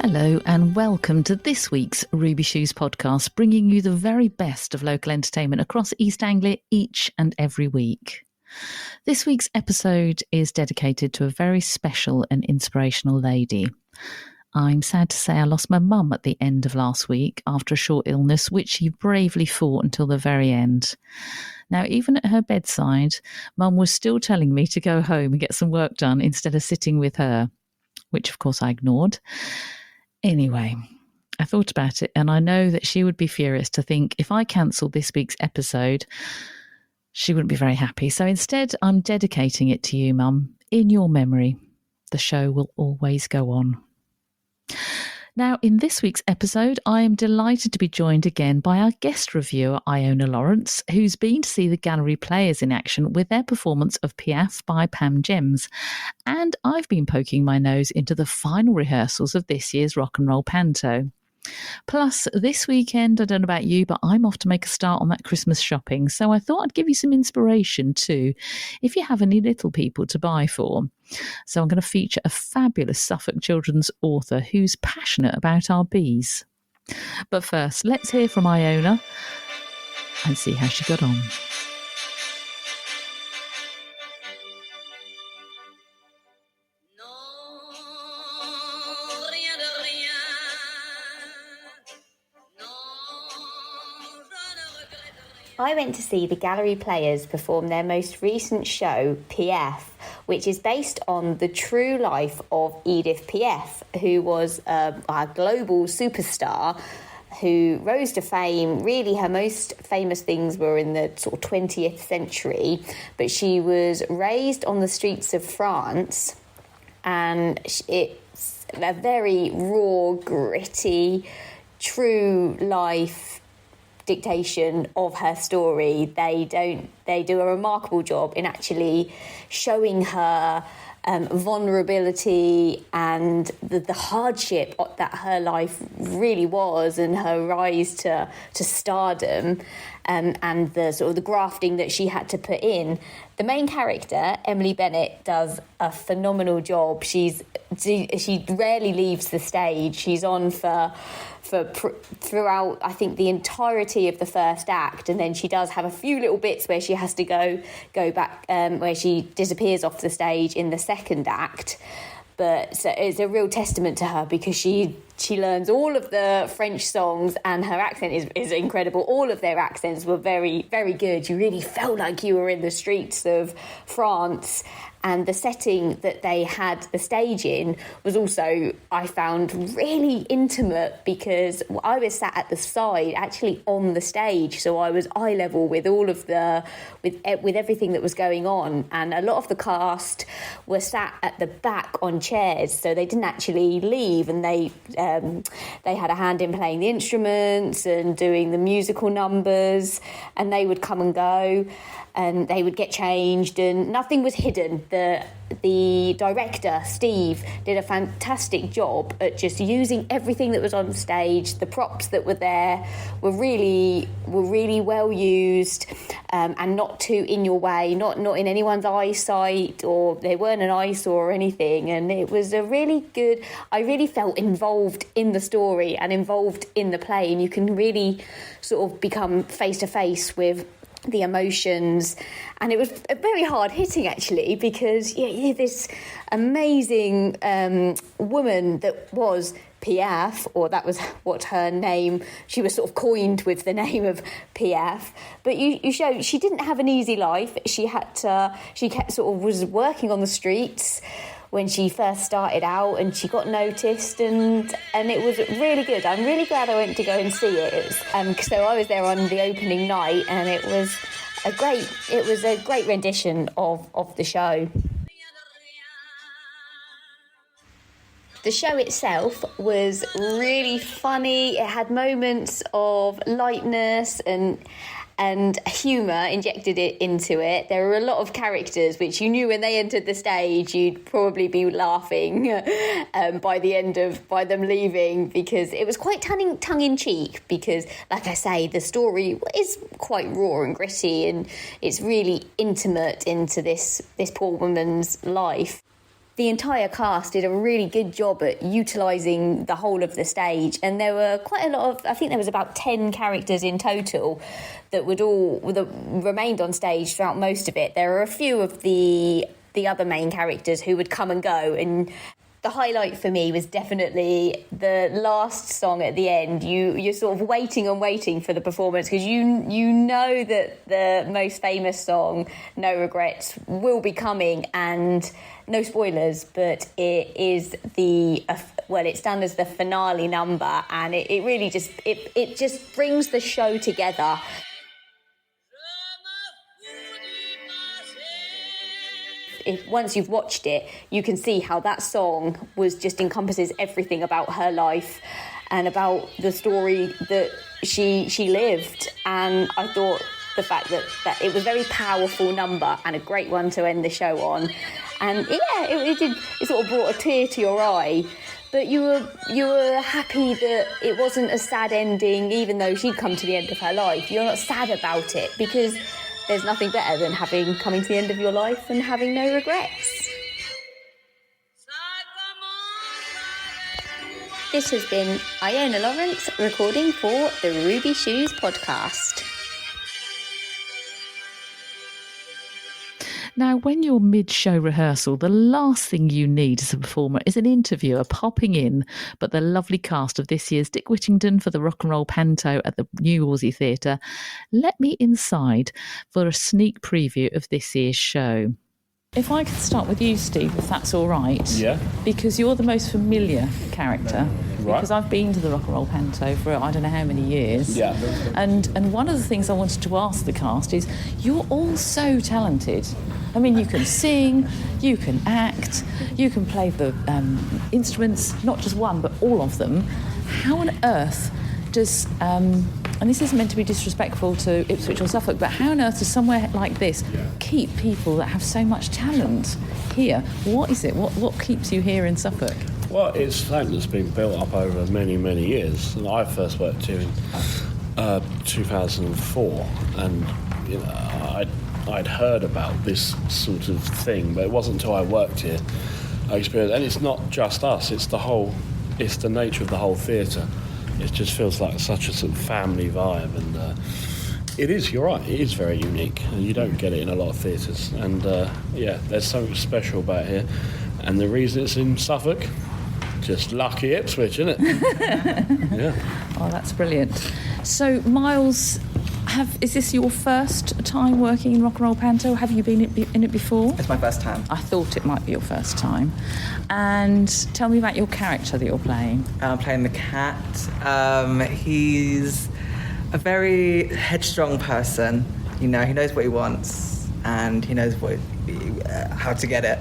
Hello and welcome to this week's Ruby Shoes podcast, bringing you the very best of local entertainment across East Anglia each and every week. This week's episode is dedicated to a very special and inspirational lady. I'm sad to say I lost my mum at the end of last week after a short illness, which she bravely fought until the very end. Now, even at her bedside, Mum was still telling me to go home and get some work done instead of sitting with her, which of course I ignored. Anyway, I thought about it and I know that she would be furious to think if I cancelled this week's episode, she wouldn't be very happy. So instead, I'm dedicating it to you, Mum, in your memory. The show will always go on. Now, in this week's episode, I am delighted to be joined again by our guest reviewer, Iona Lawrence, who's been to see the gallery players in action with their performance of Piaf by Pam Gems. And I've been poking my nose into the final rehearsals of this year's Rock Roll Panto. Plus, this weekend, I don't know about you, but I'm off to make a start on that Christmas shopping. So I thought I'd give you some inspiration too, if you have any little people to buy for. So I'm going to feature a fabulous Suffolk children's author who's passionate about our bees. But first, let's hear from Iona and see how she got on. I went to see the gallery players perform their most recent show, Piaf, which is based on the true life of Edith Piaf, who was a global superstar who rose to fame. Really, her most famous things were in the sort of 20th century, but she was raised on the streets of France, and it's a very raw, gritty, true life dictation of her story. They do a remarkable job in actually showing her vulnerability and the hardship that her life really was, and her rise to stardom, and the sort of the grafting that she had to put in. The main character, Emily Bennett, does a phenomenal job. She rarely leaves the stage. She's on for throughout, I think, the entirety of the first act, and then she does have a few little bits where she has to go back, where she disappears off the stage in the second act. But so it's a real testament to her, because she learns all of the French songs, and her accent is incredible. All of their accents were very, very good. You really felt like you were in the streets of France. And the setting that they had the stage in was also, I found, really intimate, because I was sat at the side, actually on the stage, so I was eye level with all of with everything that was going on. And a lot of the cast were sat at the back on chairs, so they didn't actually leave, and they had a hand in playing the instruments and doing the musical numbers, and they would come and go, and they would get changed, and nothing was hidden. The director, Steve, did a fantastic job at just using everything that was on stage. The props that were there were really well used, and not too in your way, not in anyone's eyesight, or they weren't an eyesore or anything. And it was a really good, I really felt involved in the story and involved in the play, and you can really sort of become face to face with the emotions. And it was very hard hitting, actually, because this amazing woman that was Piaf, or that was what her name, she was sort of coined with the name of Piaf. But you show she didn't have an easy life. She kept sort of was working on the streets when she first started out, and she got noticed, and it was really good. I'm really glad I went to go and see it. So I was there on the opening night, and it was a great rendition of the show. The show itself was really funny. It had moments of lightness and humour injected into it. There were a lot of characters which you knew when they entered the stage you'd probably be laughing by them leaving, because it was quite tongue-in-cheek, because, like I say, the story is quite raw and gritty, and it's really intimate into this poor woman's life. the entire cast did a really good job at utilising the whole of the stage, and there were quite a lot of, I think there was about 10 characters in total that remained on stage throughout most of it. There were a few of the other main characters who would come and go, and the highlight for me was definitely the last song at the end. You're sort of waiting for the performance, because you know that the most famous song, No Regrets, will be coming, and no spoilers, but it is it's done as the finale number, and it really just brings the show together. Once you've watched it, you can see how that song just encompasses everything about her life and about the story that she lived. And I thought the fact that it was a very powerful number and a great one to end the show on. And it sort of brought a tear to your eye. But you were happy that it wasn't a sad ending, even though she'd come to the end of her life. You're not sad about it, because there's nothing better than coming to the end of your life and having no regrets. This has been Iona Lawrence recording for the Ruby Shoes podcast. Now, when you're mid-show rehearsal, the last thing you need as a performer is an interviewer popping in, but the lovely cast of this year's Dick Whittington for the Rock Roll Panto at the New Aussie Theatre let me inside for a sneak preview of this year's show. If I could start with you, Steve, if that's all right. Yeah. Because you're the most familiar character. Right. Because I've been to the Rock and Roll Panto for I don't know how many years. Yeah. And one of the things I wanted to ask the cast is, you're all so talented. I mean, you can sing, you can act, you can play the instruments, not just one, but all of them. How on earth does... and this isn't meant to be disrespectful to Ipswich or Suffolk, but how on earth does somewhere like this keep people that have so much talent here? What is it? What keeps you here in Suffolk? Well, it's something that's been built up over many, many years. And I first worked here in 2004, and I'd heard about this sort of thing, but it wasn't until I worked here I experienced. And it's not just us; it's the nature of the whole theatre. It just feels like such a sort of family vibe, and it is. You're right. It is very unique, and you don't get it in a lot of theatres. And there's something special about here. And the reason it's in Suffolk, just lucky Ipswich, isn't it? Yeah. Oh, that's brilliant. So, Miles, is this your first time working in Rock and Roll Panto? Have you been in it before? It's my first time. I thought it might be your first time. And tell me about your character that you're playing. I'm playing the cat. He's a very headstrong person. He knows what he wants, and he knows how to get it.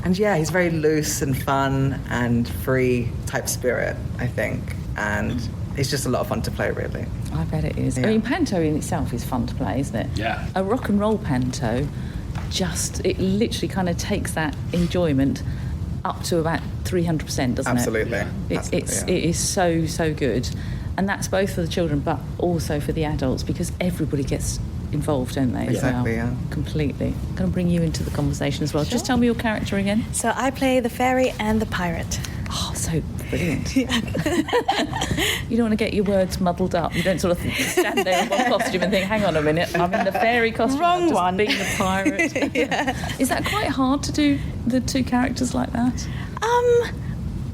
He's very loose and fun and free type spirit, I think. And it's just a lot of fun to play, really. I bet it is. Yeah. I mean, Panto in itself is fun to play, isn't it? Yeah. A Rock and Roll Panto, it literally kind of takes that enjoyment up to about 300%, doesn't Absolutely. it? It is so good. And that's both for the children, but also for the adults, because everybody gets involved, don't they? Exactly, yeah. Completely. I'm going to bring you into the conversation as well. Sure. Just tell me your character again. So I play the fairy and the pirate. Oh, so brilliant. You don't want to get your words muddled up. You don't sort of stand there in one costume and think, hang on a minute, I'm in the fairy costume. Wrong I'm just one. being the pirate. Yeah. Is that quite hard to do, the two characters like that?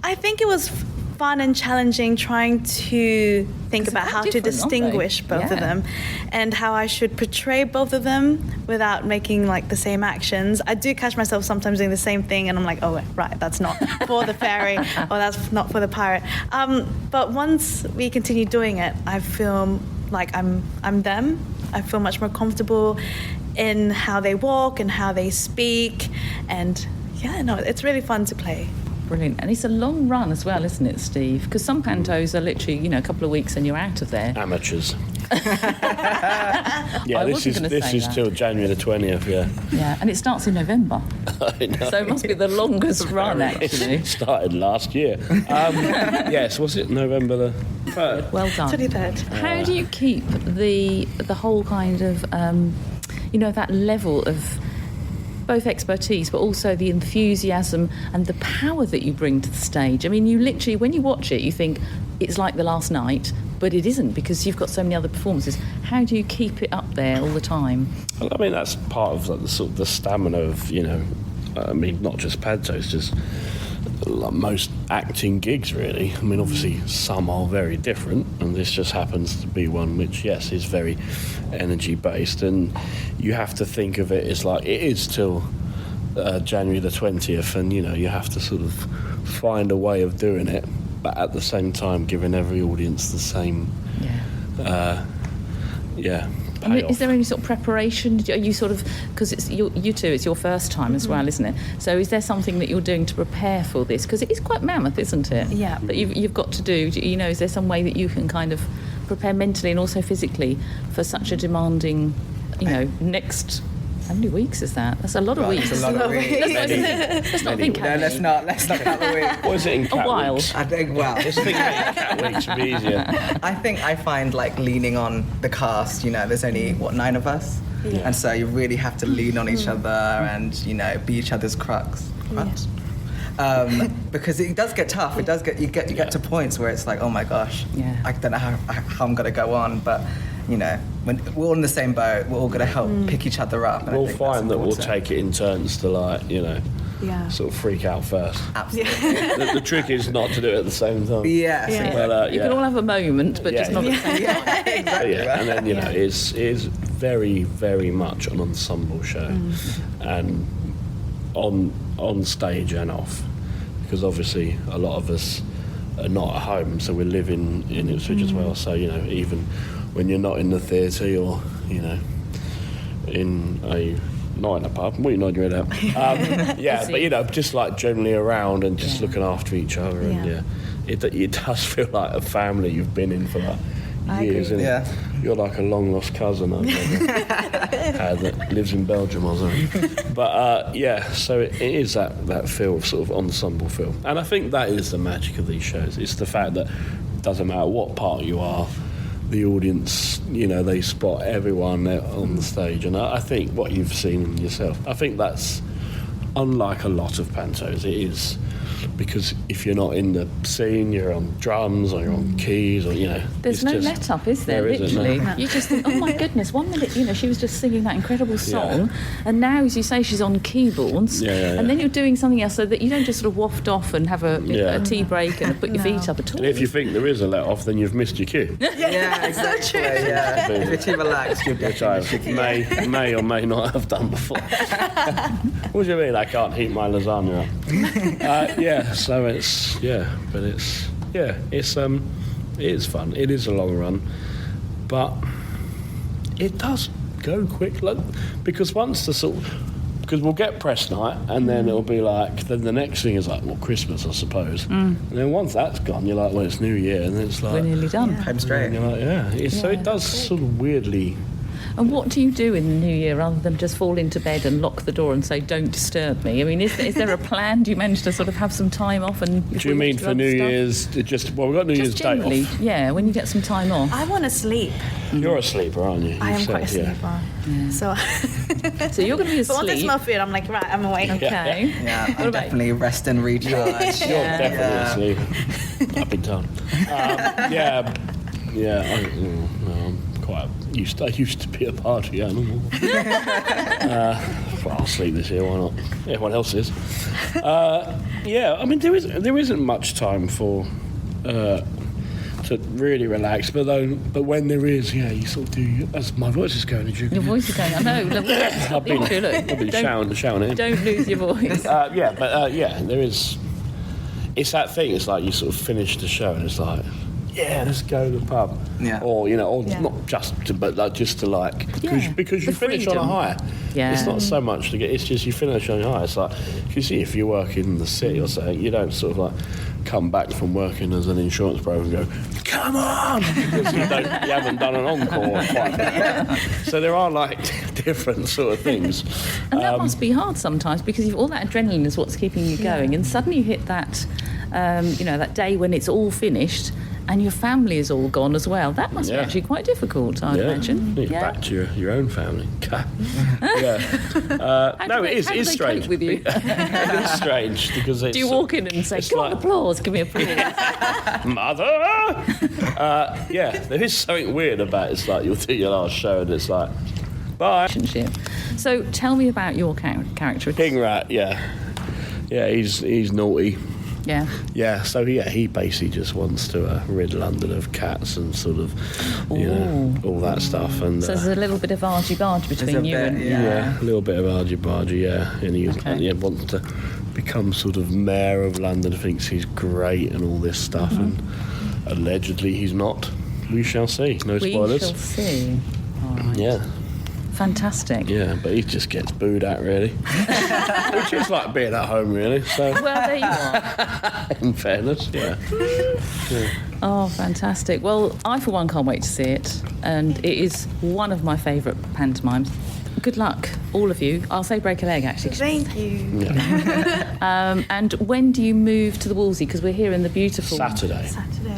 I think it was fun and challenging trying to think about how to distinguish both of them and how I should portray both of them without making like the same actions. I do catch myself sometimes doing the same thing and I'm like, oh right, that's not for the fairy or that's not for the pirate. But once we continue doing it, I feel like I'm them. I feel much more comfortable in how they walk and how they speak, and it's really fun to play. Brilliant. And it's a long run as well, isn't it, Steve? Because some pantos are literally, a couple of weeks and you're out of there. Amateurs. This is till January the 20th, yeah. Yeah, and it starts in November. I know. So it must be the longest run, actually. It started last year. Yes, was it November the 3rd? Well done. 23rd. How do you keep the whole kind of, that level of both expertise, but also the enthusiasm and the power that you bring to the stage. I mean, you literally, when you watch it, you think it's like the last night, but it isn't, because you've got so many other performances. How do you keep it up there all the time? Well, I mean, that's part of the sort of the stamina of, I mean, not just panto, it's just like most acting gigs, really. I mean, obviously some are very different, and this just happens to be one which, yes, is very energy based, and you have to think of it as like it is till January the 20th, and you have to sort of find a way of doing it, but at the same time giving every audience the same payoff. Is there any sort of preparation? Are you sort of, because it's you two, it's your first time as well, isn't it? So is there something that you're doing to prepare for this? Because it is quite mammoth, isn't it? Yeah. That you've got to do. Is there some way that you can kind of prepare mentally and also physically for such a demanding, next... How many weeks is that? That's a lot of weeks. That's a lot of weeks. Let's not think how many. Let's not count the weeks. What is it in cat A while. weeks? I think, Just think of it in cat weeks would be easier. I think I find like leaning on the cast, there's only, 9 of us? Yeah. And so you really have to lean on each other and, be each other's crux. Because it does get tough. It does get, you get to points where it's like, oh my gosh, I don't know how I'm going to go on, but when we're all in the same boat, we're all going to help pick each other up. We'll find that we'll take it in turns to sort of freak out first. Absolutely. The trick is not to do it at the same time. Yeah. But, You can all have a moment, but just not at the same time. Exactly. And then it's very, very much an ensemble show, and on stage and off, because obviously a lot of us are not at home, so we live in Ipswich as well. So even when you're not in the theatre, you're not in a pub. What are you nodding your head at? But just like generally around and just looking after each other, and it does feel like a family you've been in for like years. agree. You're like a long lost cousin that lives in Belgium or something. But so it is that feel of sort of ensemble feel, and I think that is the magic of these shows. It's the fact that it doesn't matter what part you are, the audience, they spot everyone on the stage. And I think what you've seen yourself, I think that's unlike a lot of pantos. It is, because if you're not in the scene, you're on drums or you're on keys, or There's no let up, is there? Literally, No. you just think, oh my goodness, 1 minute, she was just singing that incredible song, and now, as you say, she's on keyboards, and then you're doing something else, so that you don't just sort of waft off and have a tea break and put your feet up at all. And if you think there is a let off, then you've missed your cue. Yeah, exactly. Yeah. If you're too relaxed, you'll Which I may or may not have done before. What do you mean I can't heat my lasagna up? So it is fun. It is a long run, but it does go quick. Because once because we'll get press night, and then it'll be like, then the next thing is like, Christmas, I suppose. And then once that's gone, you're like, it's New Year, and then it's like, we're nearly done. home straight. And you're like, so it does sort of weirdly. And what do you do in the new year rather than just fall into bed and lock the door and say, don't disturb me? I mean, is there a plan? Do you manage to sort of have some time off? And Do you mean for New Year's? We've got New Year's day off. Yeah, when you get some time off. I want to sleep. You're a sleeper, aren't you? I am quite a sleeper. Yeah. So you're going to be asleep. But once I smell food, I'm like, right, I'm awake. Okay. Yeah, I'm definitely rest and recharge. You're definitely asleep. I've been told. I'm quite used. I used to be a party animal. I'll sleep this year. Why not? Everyone else is. I mean, there isn't much time for to really relax, but when there is, you sort of do. As my voice is going, your voice is going. I know. I've been shouting it. Don't lose your voice. There is. It's that thing. It's like you sort of finish the show, and it's like, let's go to the pub. Yeah. Or not just to, but like just to because you finish on a high. Yeah. It's not so much to get. It's just you finish on a high. It's like, you see, if you work in the city or something, you don't sort of like come back from working as an insurance broker and go, come on, because you haven't done an encore quite. So there are like different sort of things. And that must be hard sometimes, because all that adrenaline is what's keeping you going, and suddenly you hit that, that day when it's all finished, And your family is all gone as well. That must be actually quite difficult, I'd imagine. You're back to your own family. No, it is strange. With you? It is strange because it's... Do you walk in and say, "Come on, applause, give me applause"? Mother! There is something weird about it. It's like you'll do your last show and it's like, bye. So tell me about your character. King Rat, yeah, he's naughty. Yeah, so he basically just wants to rid London of cats and sort of, all that stuff. And so there's a little bit of argy-bargy between you and... Yeah, a little bit of argy-bargy, and he wants to become sort of mayor of London, thinks he's great and all this stuff, and allegedly he's not. We shall see. No spoilers. We shall see. All right. Yeah. Fantastic. Yeah, but he just gets booed at, really. Which is like being at home, really. So. Well, there you are. In fairness, yeah. Oh, fantastic. Well, I, for one, can't wait to see it. And it is one of my favourite pantomimes. Good luck, all of you. I'll say break a leg, actually. Thank you. Yeah. And when do you move to the Wolsey? Because we're here in the beautiful... Saturday.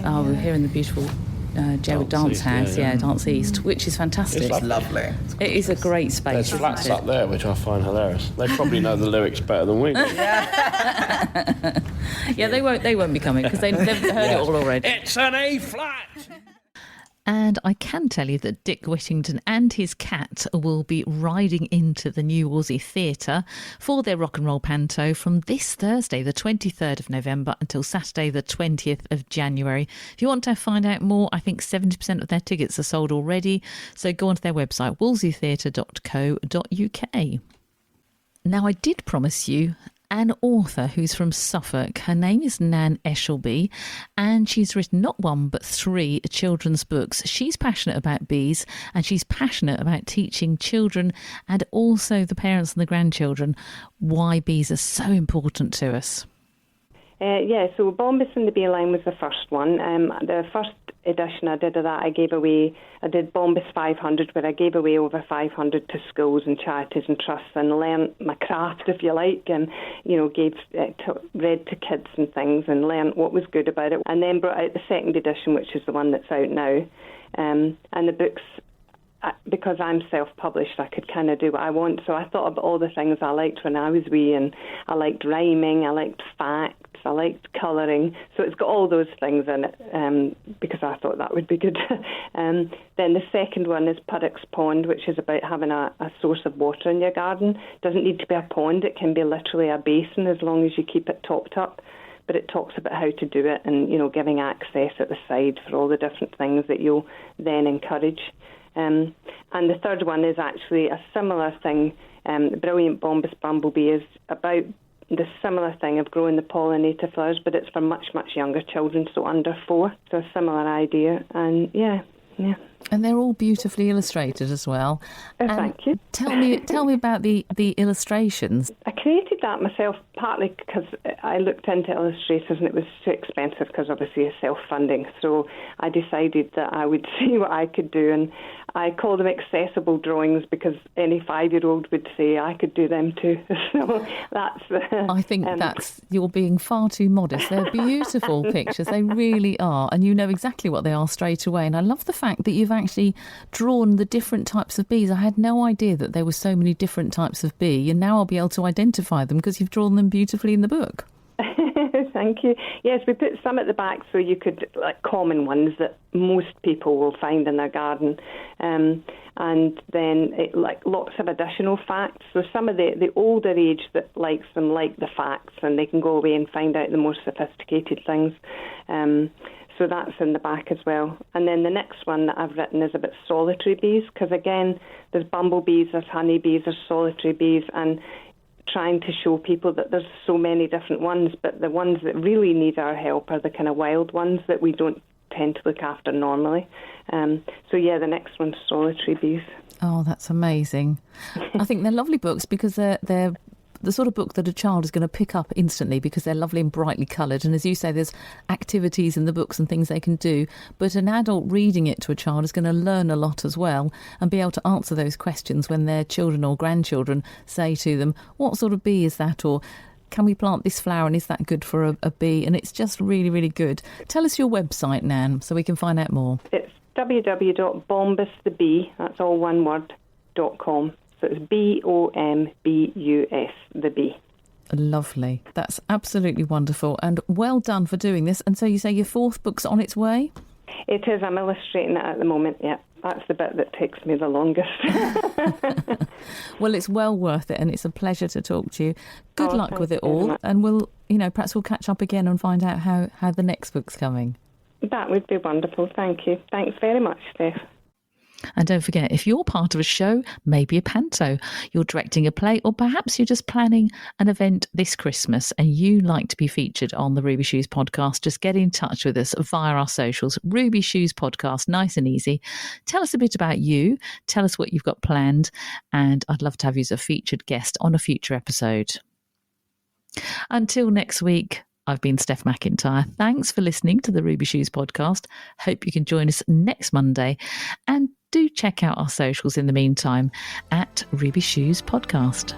Oh, we're here in the beautiful... Gerald Dance House, Dance East, which is fantastic. It's lovely. It is a great space. There's flats up there, which I find hilarious. They probably know the lyrics better than we do. They won't be coming because they've heard it all already. It's an A flat. And I can tell you that Dick Whittington and his cat will be riding into the New Wolsey Theatre for their Rock and Roll Panto from this Thursday, the 23rd of November, until Saturday, the 20th of January. If you want to find out more, I think 70% of their tickets are sold already. So go onto their website, wolseytheatre.co.uk. Now, I did promise you an author who's from Suffolk. Her name is Nan Eshelby, and she's written not one but 3 children's books. She's passionate about bees, and she's passionate about teaching children and also the parents and the grandchildren why bees are so important to us. So Bombus and the Bee Line was the first one. The first edition I did of that, I did Bombus 500, where I gave away over 500 to schools and charities and trusts, and learned my craft, if you like, and read to kids and things and learned what was good about it, and then brought out the second edition, which is the one that's out now. And the books, because I'm self-published, I could kind of do what I want. So I thought about all the things I liked when I was wee, and I liked rhyming, I liked facts, I liked colouring. So it's got all those things in it because I thought that would be good. Then the second one is Puddock's Pond, which is about having a source of water in your garden. It doesn't need to be a pond, it can be literally a basin as long as you keep it topped up. But it talks about how to do it and, giving access at the side for all the different things that you'll then encourage. And the third one is actually a similar thing. Brilliant Bombus Bumblebee is about the similar thing of growing the pollinator flowers, but it's for much, much younger children, so under 4. So a similar idea. And yeah. And they're all beautifully illustrated as well. Thank you. Tell me about the illustrations. I created that myself, partly because I looked into illustrators and it was too expensive because obviously it's self-funding. So I decided that I would see what I could do, and I call them accessible drawings because any 5-year-old would say I could do them too. So that's... I think you're being far too modest. They're beautiful pictures. They really are. And you know exactly what they are straight away. And I love the fact that you've actually drawn the different types of bees. I had no idea that there were so many different types of bee, and now I'll be able to identify them because you've drawn them beautifully in the book. Thank you. Yes, we put some at the back so you could, like, common ones that most people will find in their garden. And then, lots of additional facts. So some of the older age that likes them like the facts, and they can go away and find out the more sophisticated things. So that's in the back as well. And then the next one that I've written is about solitary bees, because again, there's bumblebees, there's honeybees, there's solitary bees, and trying to show people that there's so many different ones, but the ones that really need our help are the kind of wild ones that we don't tend to look after normally. The next one's solitary bees. Oh, that's amazing. I think they're lovely books because they're the sort of book that a child is going to pick up instantly because they're lovely and brightly coloured. And as you say, there's activities in the books and things they can do. But an adult reading it to a child is going to learn a lot as well and be able to answer those questions when their children or grandchildren say to them, what sort of bee is that? Or can we plant this flower and is that good for a bee? And it's just really, really good. Tell us your website, Nan, so we can find out more. It's www.bombusthebee, that's all one word, .com. So it's BOMBUS, the bee. Lovely. That's absolutely wonderful. And well done for doing this. And so you say your 4th book's on its way? It is. I'm illustrating it at the moment, yeah. That's the bit that takes me the longest. Well, it's well worth it, and it's a pleasure to talk to you. Good luck with it all, and perhaps we'll catch up again and find out how the next book's coming. That would be wonderful. Thank you. Thanks very much, Steph. And don't forget, if you're part of a show, maybe a panto, you're directing a play, or perhaps you're just planning an event this Christmas and you like to be featured on the Ruby Shoes podcast, just get in touch with us via our socials. Ruby Shoes podcast, nice and easy. Tell us a bit about you. Tell us what you've got planned. And I'd love to have you as a featured guest on a future episode. Until next week, I've been Steph McIntyre. Thanks for listening to the Ruby Shoes podcast. Hope you can join us next Monday. And do check out our socials in the meantime at Ruby Shoes Podcast.